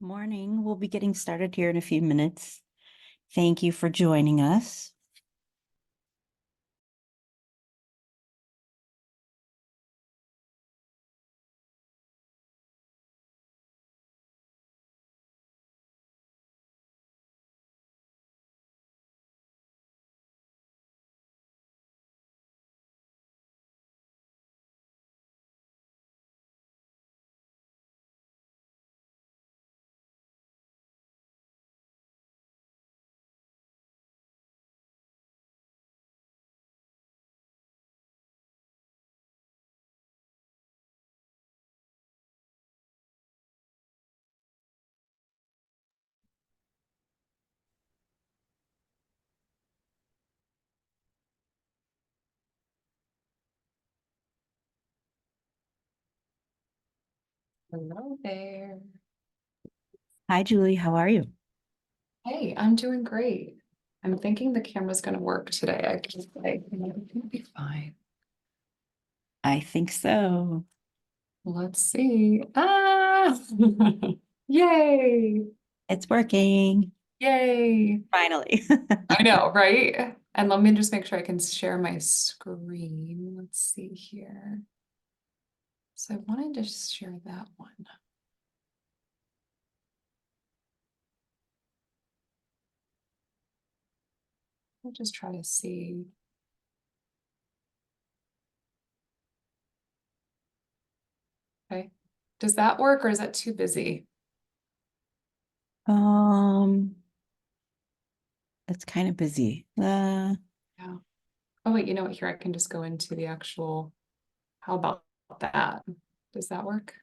Morning. We'll be getting started here in a few minutes. Thank you for joining us. Hello there. Hi, Julie. How are you? Hey, I'm doing great. I'm thinking the camera's gonna work today. I can say it'll be fine. I think so. Let's see. Ah, yay, It's working. yay. Finally. I know, right? And let me just make sure I can share my screen. Let's see here. So I wanted to share that one. I'll just try to see. Okay. Does that work or is that too busy? Um, it's kind of busy. Yeah. Oh, wait, you know what? Here I can just go into the actual, how about that? Does that work?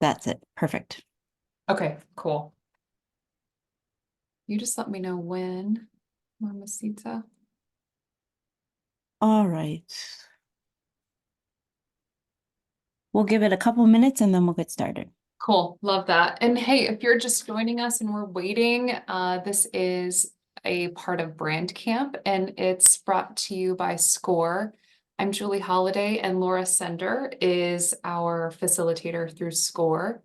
That's it. Perfect. Okay, cool. You just let me know when, Mamacita. All right. We'll give it a couple minutes and then we'll get started. Cool, love that. And hey, if you're just joining us and we're waiting, this is a part of Brand Camp and it's brought to you by SCORE. I'm Julie Holliday and Laura Sender is our facilitator through SCORE.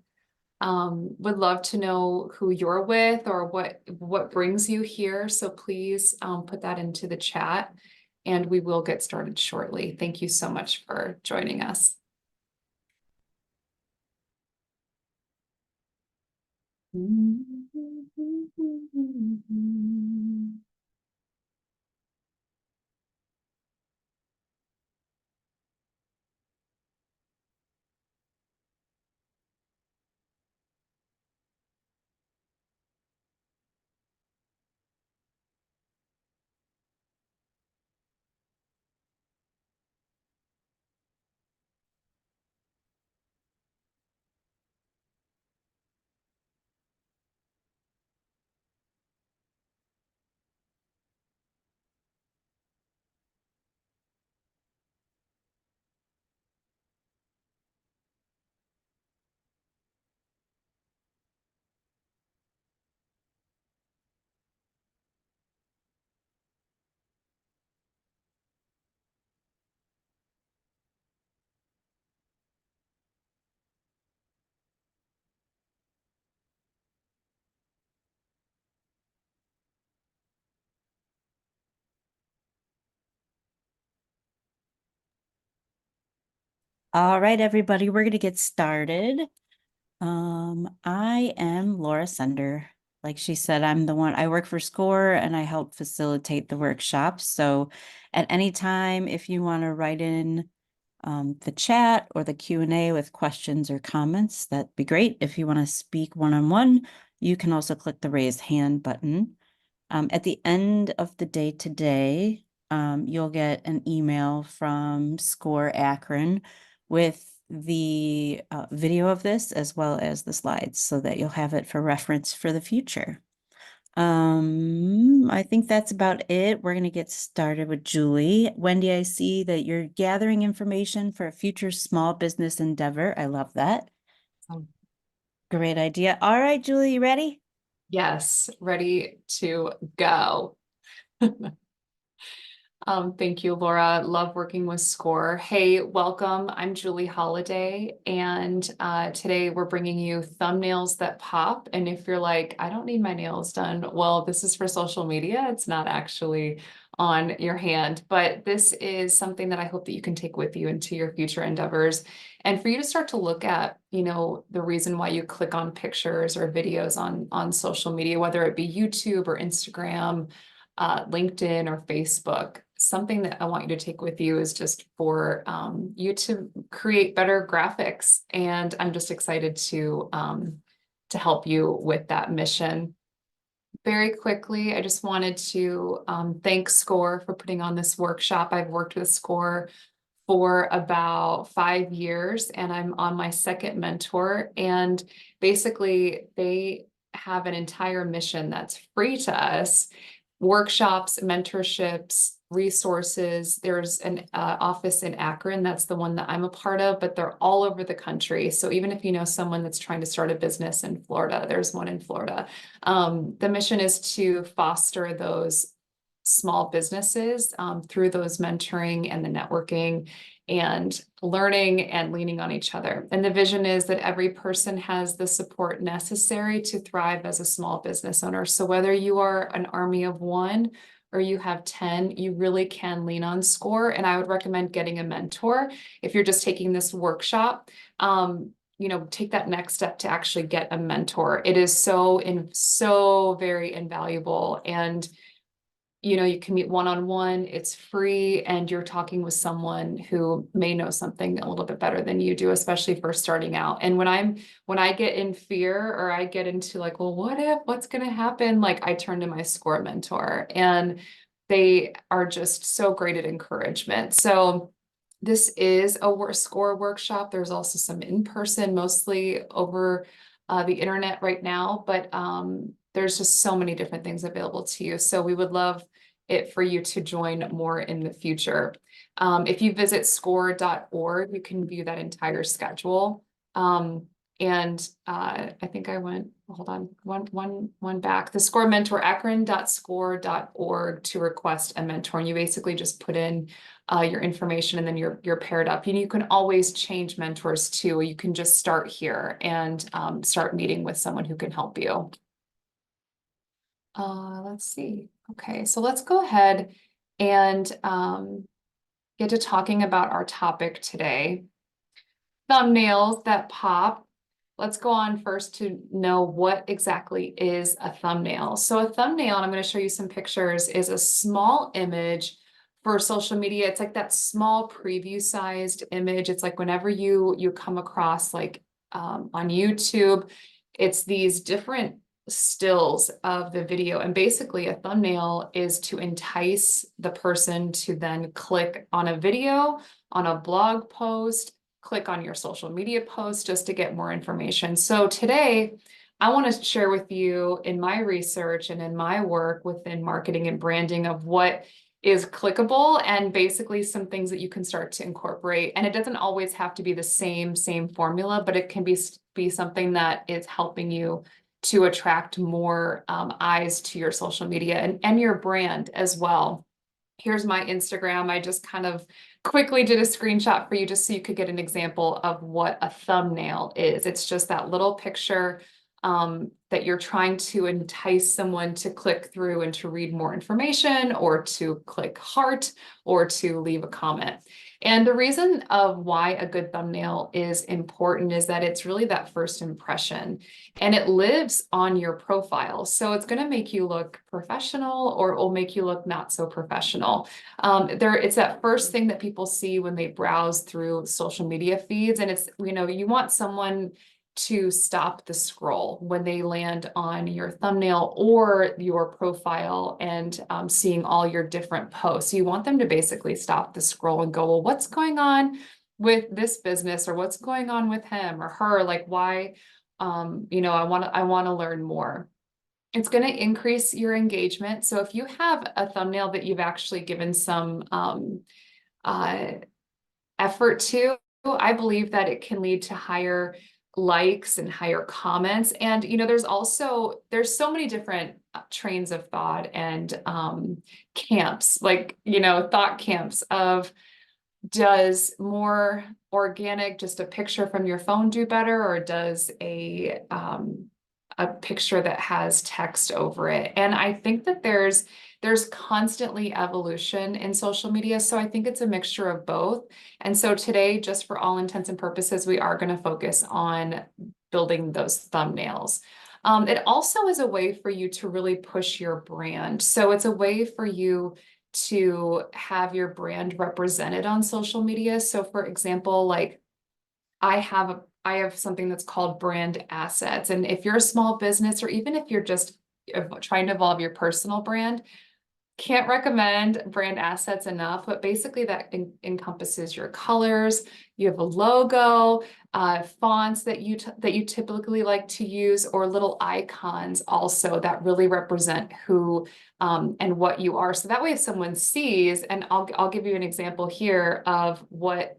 Would love to know who you're with or what brings you here. So please put that into the chat and we will get started shortly. Thank you so much for joining us. All right, everybody, we're going to get started. I am Laura Sender. Like she said, I'm the one, I work for SCORE and I help facilitate the workshops. So at any time, if you want to write in the chat or the Q&A with questions or comments, that'd be great. If you want to speak one-on-one, you can also click the raise hand button. At the end of the day today, you'll get an email from SCORE Akron with the video of this as well as the slides so that you'll have it for reference for the future. I think that's about it. We're going to get started with Julie. Wendy, I see that you're gathering information for a future small business endeavor. I love that. Um, Great idea. All right, Julie, you ready? Yes, ready to go. Thank you, Laura. Love working with SCORE. Hey, welcome. I'm Julie Holiday, and today we're bringing you thumbnails that pop. And if you're like, I don't need my nails done, well, this is for social media. It's not actually on your hand, but this is something that I hope that you can take with you into your future endeavors. And for you to start to look at, the reason why you click on pictures or videos on social media, whether it be YouTube or Instagram, LinkedIn or Facebook. Something that I want you to take with you is just for you to create better graphics. And I'm just excited to help you with that mission. Very quickly, I just wanted to thank SCORE for putting on this workshop. I've worked with SCORE for about 5 years, and I'm on my second mentor. And basically, they have an entire mission that's free to us: workshops, mentorships, resources. There's an office in Akron. That's the one that I'm a part of, but they're all over the country. So even if you know someone that's trying to start a business in Florida, there's one in Florida. The mission is to foster those small businesses through those mentoring and the networking and learning and leaning on each other. And the vision is that every person has the support necessary to thrive as a small business owner. So whether you are an army of one or you have 10, you really can lean on SCORE. And I would recommend getting a mentor. If you're just taking this workshop, take that next step to actually get a mentor. It is so very invaluable. And you can meet one-on-one, it's free, and you're talking with someone who may know something a little bit better than you do, especially first starting out. And when I get in fear, or I get into like, well, what's going to happen? Like, I turn to my SCORE mentor, and they are just so great at encouragement. So this is a SCORE workshop. There's also some in person, mostly over the internet right now, but there's just so many different things available to you. So we would love it for you to join more in the future. If you visit score.org, you can view that entire schedule. And I think I went, hold on, one back. The SCORE mentor, akron.score.org to request a mentor. And you basically just put in your information, and then you're paired up. You can always change mentors too. You can just start here and start meeting with someone who can help you. Let's see. Okay, so let's go ahead and get to talking about our topic today. Thumbnails that pop. Let's go on first to know what exactly is a thumbnail. So a thumbnail, and I'm going to show you some pictures, is a small image for social media. It's like that small preview sized image. It's like whenever you come across like on YouTube, it's these different stills of the video. And basically a thumbnail is to entice the person to then click on a video, on a blog post, click on your social media post just to get more information. So today, I want to share with you in my research and in my work within marketing and branding of what is clickable, and basically some things that you can start to incorporate. And it doesn't always have to be the same formula, but it can be something that is helping you to attract more eyes to your social media and your brand as well. Here's my Instagram. I just kind of quickly did a screenshot for you just so you could get an example of what a thumbnail is. It's just that little picture that you're trying to entice someone to click through and to read more information, or to click heart, or to leave a comment. And the reason of why a good thumbnail is important is that it's really that first impression, and it lives on your profile. So it's going to make you look professional, or it will make you look not so professional. It's that first thing that people see when they browse through social media feeds. And it's, you want someone to stop the scroll when they land on your thumbnail or your profile and seeing all your different posts. You want them to basically stop the scroll and go, well, what's going on with this business, or what's going on with him or her? Like, why, I want to learn more. It's going to increase your engagement. So if you have a thumbnail that you've actually given some effort to, I believe that it can lead to higher likes and higher comments. And there's so many different trains of thought and camps, like, thought camps of, does more organic, just a picture from your phone do better, or does a picture that has text over it? And I think that there's constantly evolution in social media. So I think it's a mixture of both. And so today, just for all intents and purposes, we are going to focus on building those thumbnails. It also is a way for you to really push your brand. So it's a way for you to have your brand represented on social media. So for example, like I have something that's called brand assets. And if you're a small business, or even if you're just trying to evolve your personal brand, can't recommend brand assets enough, but basically that encompasses your colors. You have a logo, fonts that you typically like to use, or little icons also that really represent who and what you are. So that way, if someone sees, and I'll give you an example here of what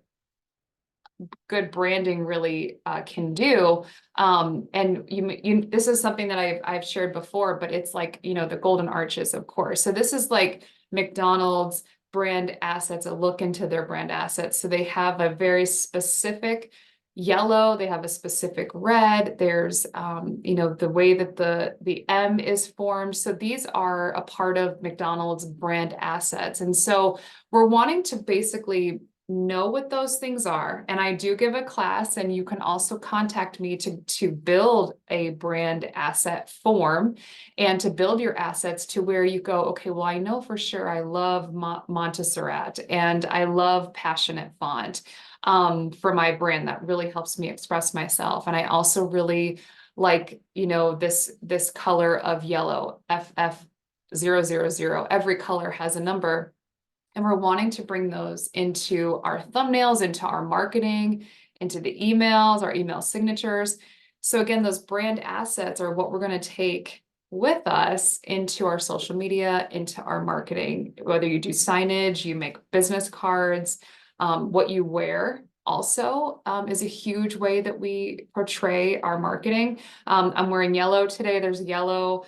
good branding really can do. And this is something that I've shared before, but it's like, the golden arches, of course. So this is like McDonald's brand assets, a look into their brand assets. So they have a very specific yellow, they have a specific red, there's the way that the M is formed. So these are a part of McDonald's brand assets. And so we're wanting to basically know what those things are. And I do give a class, and you can also contact me to build a brand asset form and to build your assets to where you go, okay, well, I know for sure I love Montserrat and I love passionate font for my brand. That really helps me express myself. And I also really like, this color of yellow, FF000. Every color has a number. And we're wanting to bring those into our thumbnails, into our marketing, into the emails, our email signatures. So again, those brand assets are what we're going to take with us into our social media, into our marketing, whether you do signage, you make business cards, what you wear also is a huge way that we portray our marketing. I'm wearing yellow today. There's yellow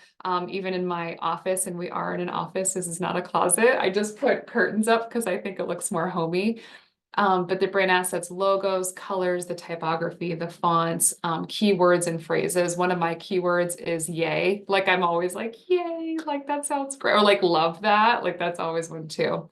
even in my office, and we are in an office. This is not a closet. I just put curtains up because I think it looks more homey. But the brand assets, logos, colors, the typography, the fonts, keywords and phrases. One of my keywords is yay. Like I'm always like, yay, like that sounds great. Or like love that. Like that's always one too.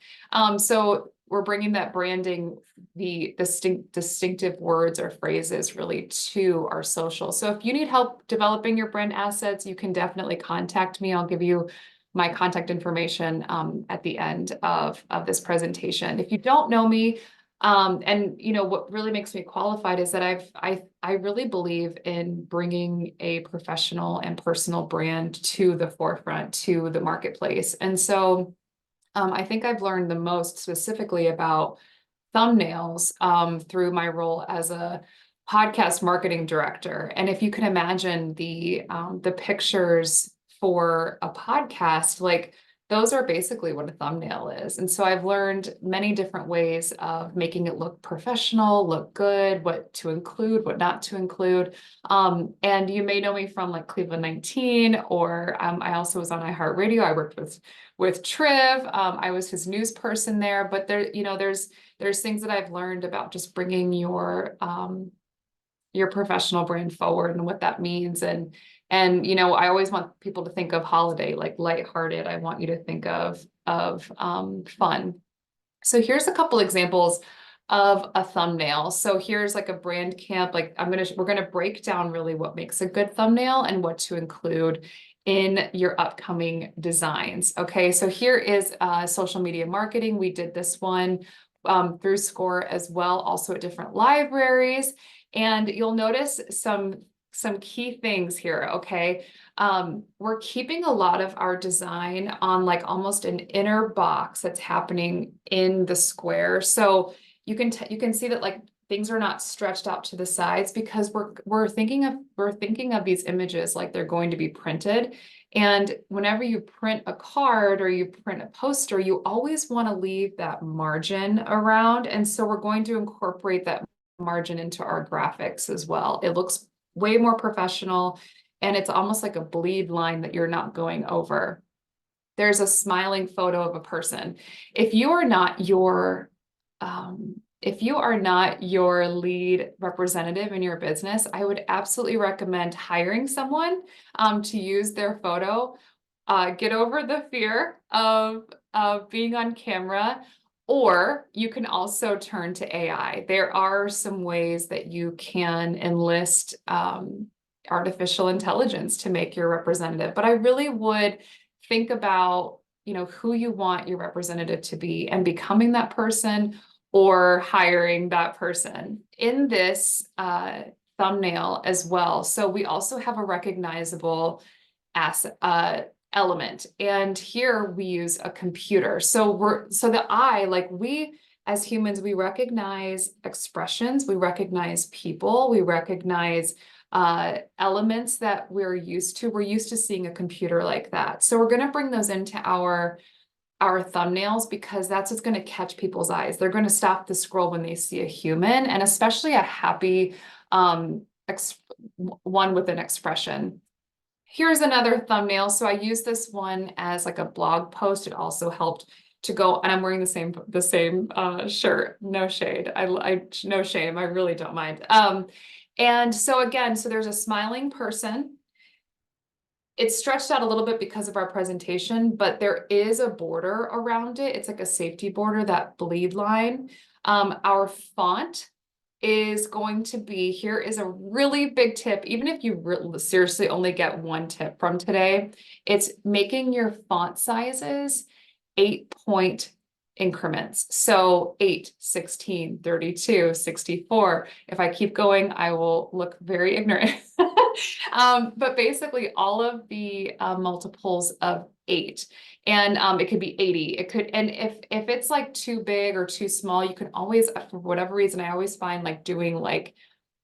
So we're bringing that branding, the distinctive words or phrases really to our social. So if you need help developing your brand assets, you can definitely contact me. I'll give you my contact information at the end of this presentation. If you don't know me, and what really makes me qualified is that I really believe in bringing a professional and personal brand to the forefront, to the marketplace. And so I think I've learned the most specifically about thumbnails through my role as a podcast marketing director. And if you can imagine the pictures for a podcast, like those are basically what a thumbnail is. And so I've learned many different ways of making it look professional, look good, what to include, what not to include. And you may know me from like Cleveland 19, or I also was on iHeartRadio. I worked with Triv. I was his news person there, but there's things that I've learned about just bringing your professional brand forward and what that means. And I always want people to think of holiday, like lighthearted. I want you to think of fun. So here's a couple examples of a thumbnail. So here's like a brand camp. Like we're gonna break down really what makes a good thumbnail and what to include in your upcoming designs. Okay, so here is social media marketing. We did this one through SCORE as well, also at different libraries. And you'll notice some key things here, okay? We're keeping a lot of our design on like almost an inner box that's happening in the square. So you can see that like things are not stretched out to the sides, because we're thinking of these images like they're going to be printed. And whenever you print a card or you print a poster, you always want to leave that margin around. And so we're going to incorporate that margin into our graphics as well. It looks way more professional. and it's almost like a bleed line that you're not going over. There's a smiling photo of a person. If you are not your if you are not your lead representative in your business, I would absolutely recommend hiring someone to use their photo. Get over the fear of being on camera, or you can also turn to AI. There are some ways that you can enlist artificial intelligence to make your representative, but I really would think about, who you want your representative to be and becoming that person or hiring that person in this thumbnail as well. So we also have a recognizable asset element, and here we use a computer. So the eye, like we as humans, we recognize expressions, we recognize people, we recognize elements that we're used to. We're used to seeing a computer like that. So we're going to bring those into our thumbnails because that's what's going to catch people's eyes. They're going to stop the scroll when they see a human, and especially a happy one with an expression. Here's another thumbnail. So I use this one as like a blog post. It also helped to go, and I'm wearing the same shirt. No shade. I no shame. I really don't mind. And so again, so there's a smiling person. It's stretched out a little bit because of our presentation, but there is a border around it. It's like a safety border, that bleed line. Our font is going to be, here is a really big tip. Even if you seriously only get one tip from today, it's making your font sizes 8-point increments. So 8, 16, 32, 64. If I keep going, I will look very ignorant. But basically all of the multiples of 8, and it could be 80. It could, and if it's like too big or too small, you can always, for whatever reason, I always find like doing like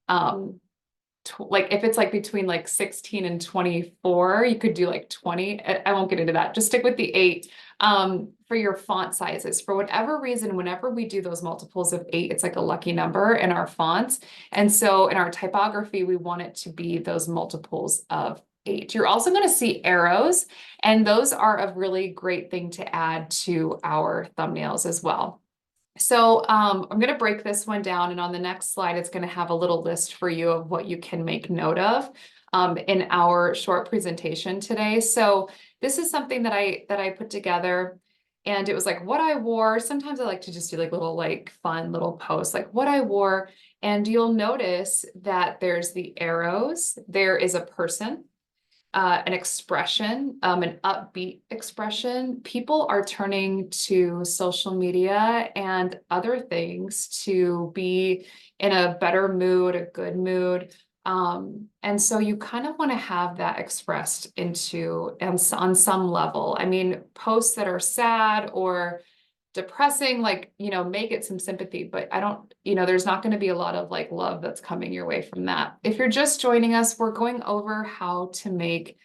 if it's like between like 16 and 24, you could do like 20. I won't get into that. Just stick with the 8 for your font sizes. For whatever reason, whenever we do those multiples of 8, it's like a lucky number in our fonts. And so in our typography, we want it to be those multiples of 8. You're also going to see arrows, and those are a really great thing to add to our thumbnails as well. So I'm going to break this one down, and on the next slide, it's going to have a little list for you of what you can make note of in our short presentation today. So this is something that I put together, and it was like what I wore. Sometimes I like to just do like little like fun little posts, like what I wore, and you'll notice that there's the arrows, there is a person, an expression, an upbeat expression. People are turning to social media and other things to be in a better mood, a good mood. And so you kind of want to have that expressed into, and on some level. I mean, posts that are sad or depressing, like, make it some sympathy, but I don't, there's not going to be a lot of like love that's coming your way from that. If you're just joining us, we're going over how to make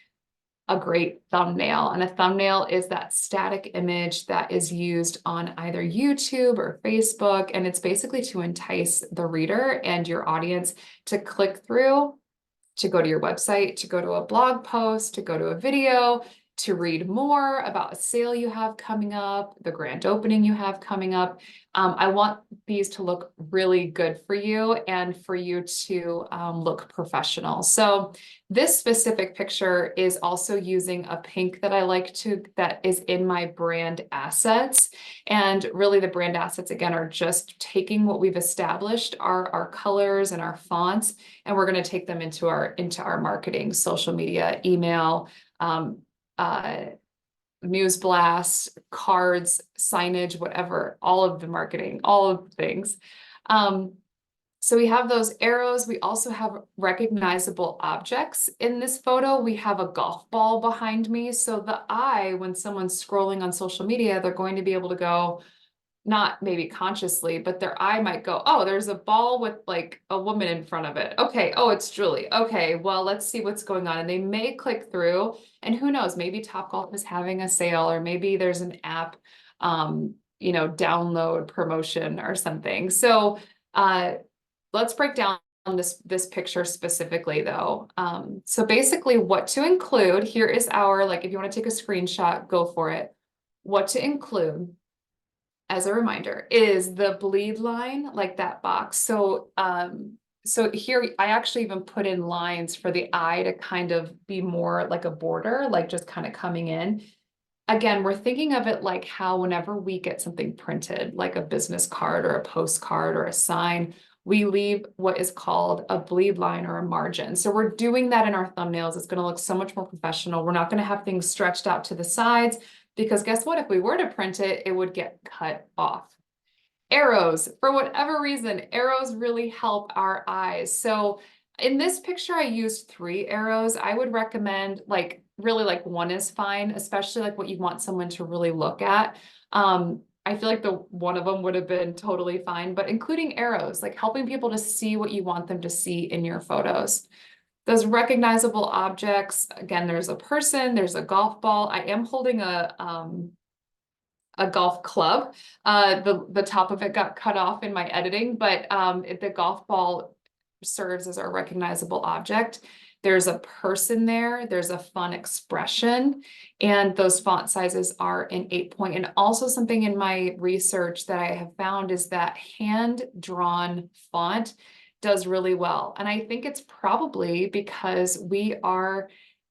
a great thumbnail. And a thumbnail is that static image that is used on either YouTube or Facebook. And it's basically to entice the reader and your audience to click through, to go to your website, to go to a blog post, to go to a video, to read more about a sale you have coming up, the grand opening you have coming up. I want these to look really good for you and for you to look professional. So this specific picture is also using a pink that I like that is in my brand assets. And really the brand assets, again, are just taking what we've established, our colors and our fonts, and we're going to take them into our marketing, social media, email, news blasts, cards, signage, whatever, all of the marketing, all of the things. So we have those arrows. We also have recognizable objects in this photo. We have a golf ball behind me. So the eye, when someone's scrolling on social media, they're going to be able to go, not maybe consciously, but their eye might go, oh, there's a ball with like a woman in front of it. Okay, oh, it's Julie. Okay, well, let's see what's going on. And they may click through, and who knows, maybe Topgolf is having a sale, or maybe there's an app, download promotion or something. So let's break down on this picture specifically though. So basically what to include, here is our, like, if you want to take a screenshot, go for it. What to include, as a reminder, is the bleed line, like that box. So here I actually even put in lines for the eye to kind of be more like a border, like just kind of coming in. Again, we're thinking of it like how whenever we get something printed, like a business card or a postcard or a sign, we leave what is called a bleed line or a margin. So we're doing that in our thumbnails. It's going to look so much more professional. We're not going to have things stretched out to the sides because guess what? If we were to print it, it would get cut off. Arrows, for whatever reason, arrows really help our eyes. So in this picture, I used 3 arrows. I would recommend like really like 1 is fine, especially like what you want someone to really look at. I feel like the one of them would have been totally fine, but including arrows, like helping people to see what you want them to see in your photos. Those recognizable objects, again, there's a person, there's a golf ball. I am holding a golf club. The top of it got cut off in my editing, but the golf ball serves as our recognizable object. There's a person there, there's a fun expression, and those font sizes are in 8-point. And also something in my research that I have found is that hand-drawn font does really well. And I think it's probably because we are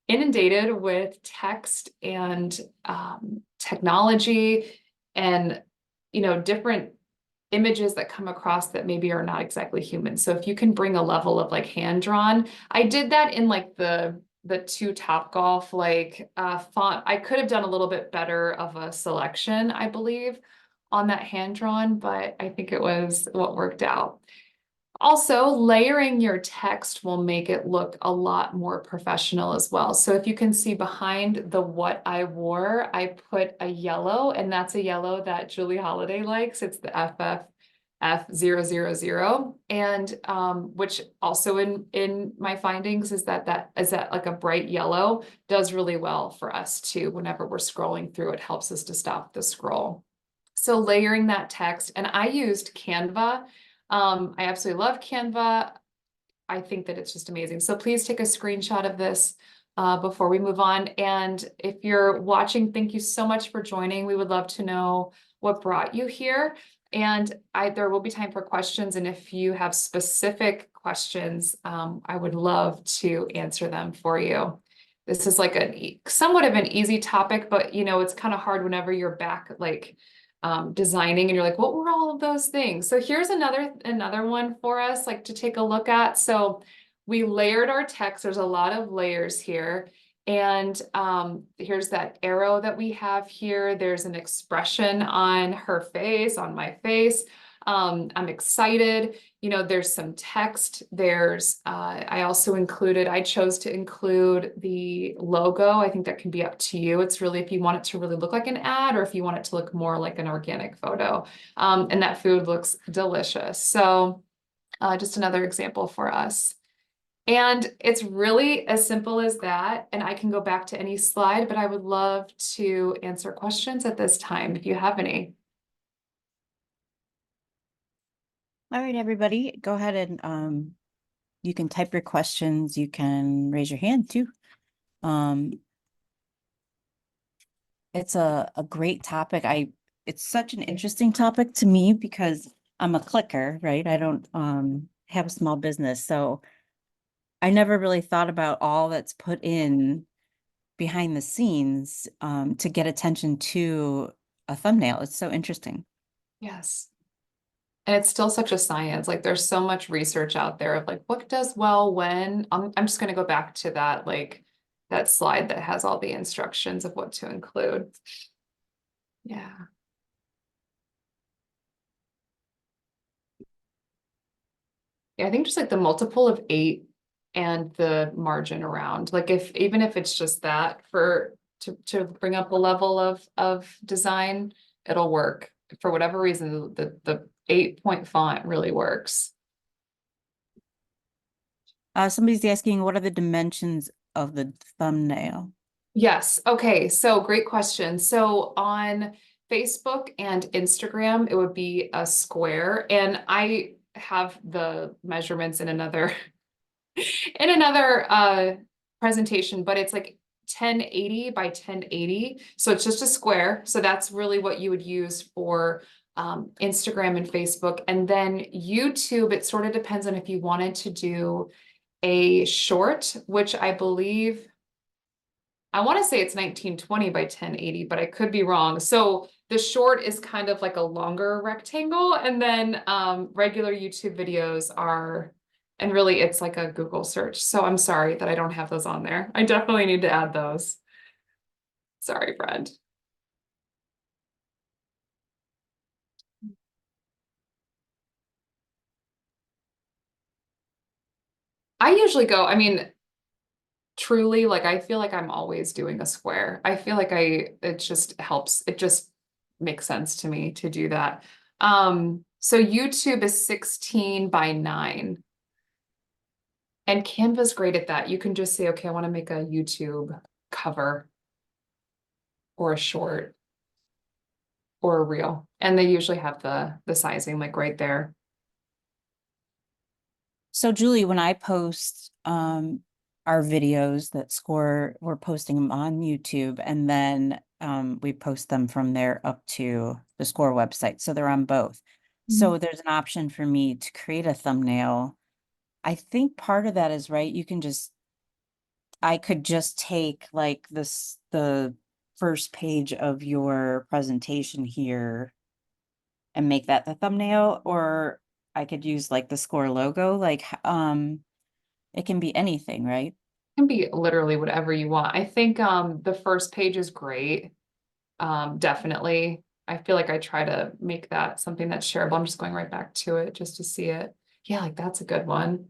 inundated with text and technology and different images that come across that maybe are not exactly human. So if you can bring a level of like hand drawn, I did that in like the 2 Topgolf like font. I could have done a little bit better of a selection, I believe, on that hand drawn, but I think it was what worked out. Also, layering your text will make it look a lot more professional as well. So if you can see behind the what I wore, I put a yellow, and that's a yellow that Julie Holiday likes. It's the FFF000. And which also in my findings is that like a bright yellow does really well for us too. Whenever we're scrolling through, it helps us to stop the scroll. So layering that text, and I used Canva. I absolutely love Canva. I think that it's just amazing. So please take a screenshot of this before we move on. And if you're watching, thank you so much for joining. We would love to know what brought you here. And there will be time for questions. And if you have specific questions, I would love to answer them for you. This is like somewhat of an easy topic, but it's kind of hard whenever you're back like designing and you're like, what were all of those things? So here's another one for us like to take a look at. So we layered our text. There's a lot of layers here. And here's that arrow that we have here. There's an expression on her face, on my face. I'm excited. There's some text. I chose to include the logo. I think that can be up to you. It's really if you want it to really look like an ad or if you want it to look more like an organic photo. And that food looks delicious. So just another example for us. And it's really as simple as that. And I can go back to any slide, but I would love to answer questions at this time if you have any. All right, everybody, go ahead and you can type your questions. You can raise your hand too. It's a great topic. It's such an interesting topic to me because I'm a clicker, right? I don't have a small business, so I never really thought about all that's put in behind the scenes to get attention to a thumbnail. It's so interesting. Yes. And it's still such a science. Like there's so much research out there of like what does well when. I'm just going to go back to that like that slide that has all the instructions of what to include. Yeah. Yeah, I think just like the multiple of 8 and the margin around. Like even if it's just that to bring up a level of design, it'll work. For whatever reason, the 8-point font really works. Somebody's asking, what are the dimensions of the thumbnail? Yes. Okay. So great question. So on Facebook and Instagram, it would be a square. And have the measurements in another in another presentation, but it's like 1080 by 1080. So it's just a square. So that's really what you would use for Instagram and Facebook. And then YouTube, it sort of depends on if you wanted to do a short, which I believe, I want to say it's 1920 by 1080, but I could be wrong. So the short is kind of like a longer rectangle, and then regular YouTube videos are, and really it's like a Google search. So I'm sorry that I don't have those on there. I definitely need to add those. Sorry, friend. I usually go, I mean, truly, like I feel like I'm always doing a square. I feel like it just helps. It just makes sense to me to do that. So YouTube is 16 by 9. And Canva's great at that. You can just say, okay, I want to make a YouTube cover or a short or a reel. And they usually have the sizing like right there. So Julie, when I post our videos that score, we're posting them on YouTube, and then we post them from there up to the score website. So they're on both. Mhm. So there's an option for me to create a thumbnail. I think part of that is right. I could just take like the first page of your presentation here and make that the thumbnail, or I could use like the score logo, like it can be anything, right? Can be literally whatever you want. I think the first page is great. Definitely. I feel like I try to make that something that's shareable. I'm just going right back to it just to see it. Yeah, like that's a good one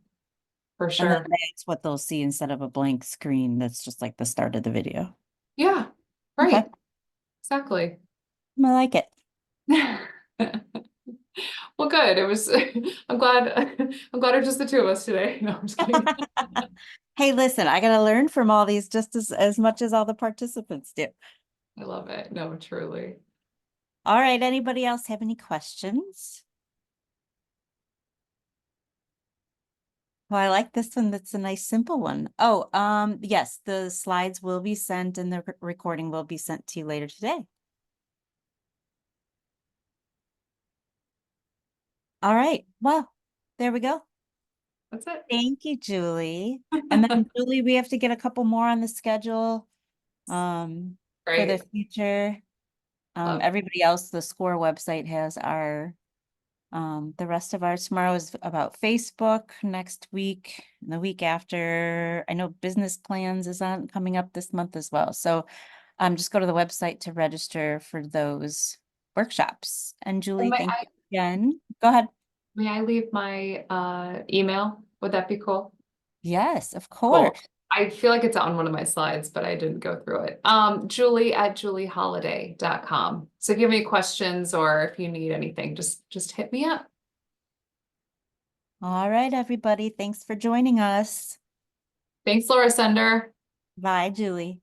for And then sure. that's what they'll see instead of a blank screen. That's just like the start of the video. Yeah, Okay, right. Exactly. I like it. Well, good. It was, I'm glad, I'm glad it's just the two of us today. No, I'm just kidding. Hey, listen, I gotta learn from all these just as much as all the participants do. I love it. No, truly. All right, anybody else have any questions? Well, I like this one. That's a nice, simple one. Oh, yes, the slides will be sent and the recording will be sent to you later today. All right, well, there we go. That's it. Thank you, Julie. And then Julie, we have to get a couple more on the schedule for the Great. future. Love. Everybody else, the SCORE website has our the rest of ours. Tomorrow is about Facebook. Next week, the week after, I know business plans is on coming up this month as well. So just go to the website to register for those workshops. And And Julie, thank you again. Go ahead. may I leave my email? Would that be cool? Yes, of Cool. course. I feel like it's on one of my slides, but I didn't go through it. Julie@julieholiday.com. So if you have any questions or if you need anything, just hit me up. All right, everybody. Thanks for joining us. Thanks, Laura Sender. Bye, Julie.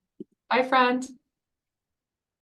Bye, friend.